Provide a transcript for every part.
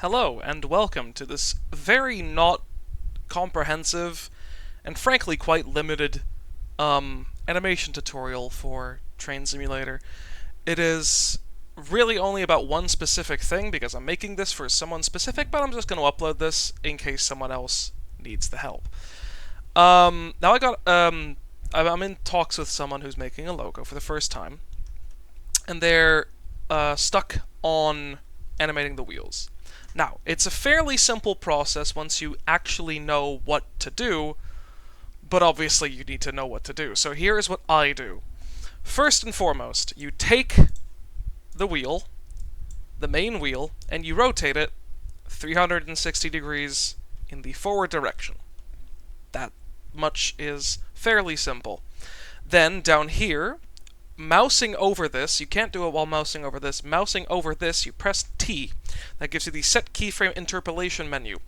Hello, and welcome to this very not comprehensive and frankly quite limited animation tutorial for Train Simulator. It is really only about one specific thing because I'm making this for someone specific, but I'm just going to upload this in case someone else needs the help. Now I'm in talks with someone who's making a logo for the first time, and they're stuck on animating the wheels. Now, it's a fairly simple process once you actually know what to do, but obviously you need to know what to do. So here is what I do. First and foremost, you take the wheel, the main wheel, and you rotate it 360 degrees in the forward direction. That much is fairly simple. Then, down here, mousing over this, you can't do it while mousing over this, you press T. That gives you the Set Keyframe Interpolation menu.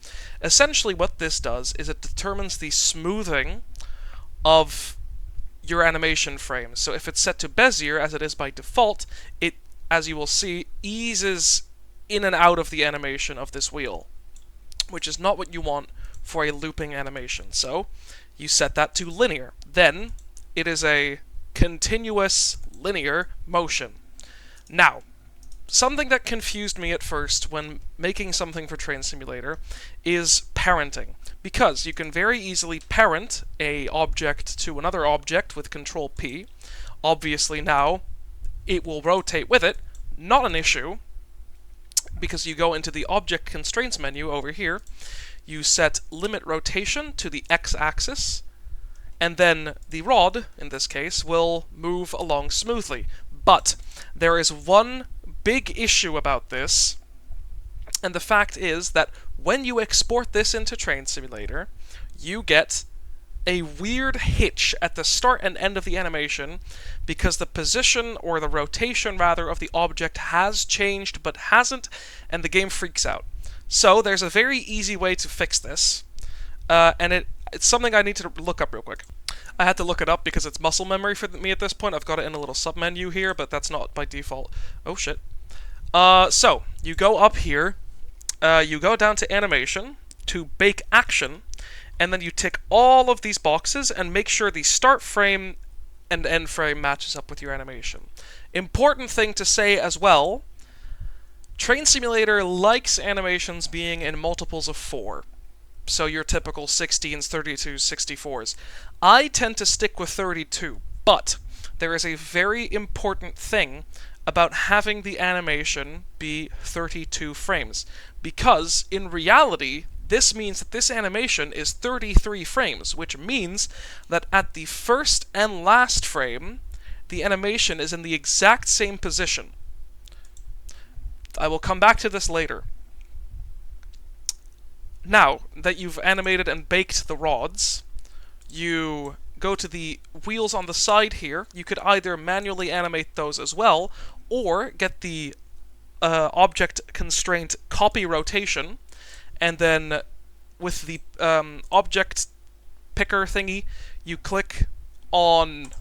Essentially what this does is it determines the smoothing of your animation frame. So if it's set to Bezier, as it is by default, it, as you will see, eases in and out of the animation of this wheel, which is not what you want for a looping animation. So you set that to linear. Then it is a continuous linear motion. Now, something that confused me at first when making something for Train Simulator is parenting, because you can very easily parent a object to another object with Control P. Obviously now it will rotate with it, not an issue, because you go into the Object Constraints menu over here, you set Limit Rotation to the X-axis, and then the rod, in this case, will move along smoothly. But there is one big issue about this, and the fact is that when you export this into Train Simulator, you get a weird hitch at the start and end of the animation because the position, or the rotation rather, of the object has changed but hasn't, and the game freaks out. So there's a very easy way to fix this, and it's something I need to look up real quick. I had to look it up because it's muscle memory for me at this point. I've got it in a little submenu here, but that's not by default. Oh shit. So, you go up here, you go down to Animation, to Bake Action, and then you tick all of these boxes and make sure the start frame and end frame matches up with your animation. Important thing to say as well, Train Simulator likes animations being in multiples of 4. So your typical 16s, 32s, 64s. I tend to stick with 32, but there is a very important thing about having the animation be 32 frames, because in reality, this means that this animation is 33 frames, which means that at the first and last frame, the animation is in the exact same position. I will come back to this later. Now that you've animated and baked the rods, you go to the wheels on the side here. You could either manually animate those as well, or get the object constraint copy rotation, and then with the object picker thingy, you click on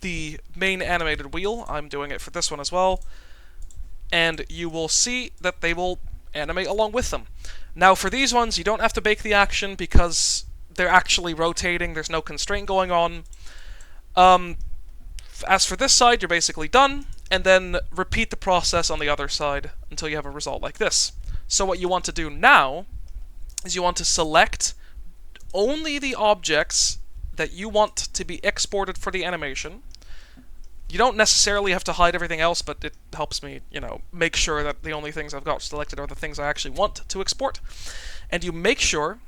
the main animated wheel. I'm doing it for this one as well, and you will see that they will animate along with them. Now for these ones, you don't have to bake the action because they're actually rotating, there's no constraint going on. As for this side, you're basically done, and then repeat the process on the other side until you have a result like this. So what you want to do now is you want to select only the objects that you want to be exported for the animation. You don't necessarily have to hide everything else, but it helps me, make sure that the only things I've got selected are the things I actually want to export. And you make sure,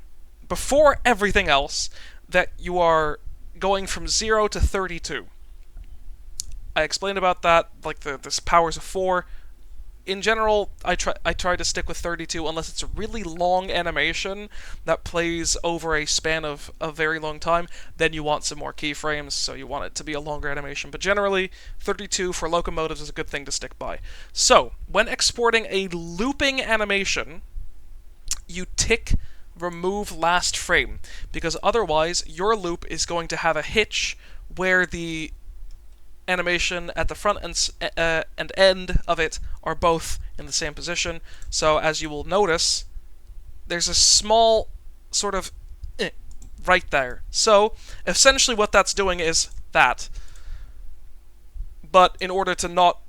before everything else, that you are going from 0 to 32. I explained about that, like this powers of 4. In general, I try to stick with 32 unless it's a really long animation that plays over a span of a very long time. Then you want some more keyframes, so you want it to be a longer animation. But generally, 32 for locomotives is a good thing to stick by. So, when exporting a looping animation, you tick Remove Last Frame, because otherwise your loop is going to have a hitch where the animation at the front and end of it are both in the same position. So as you will notice, there's a small sort of right there. So, essentially what that's doing is that. But in order to not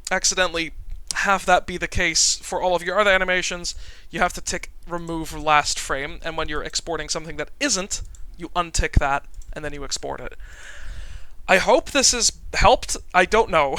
accidentally have that be the case for all of your other animations, you have to tick remove last frame, and when you're exporting something that isn't, you untick that, and then you export it. I hope this has helped. I don't know.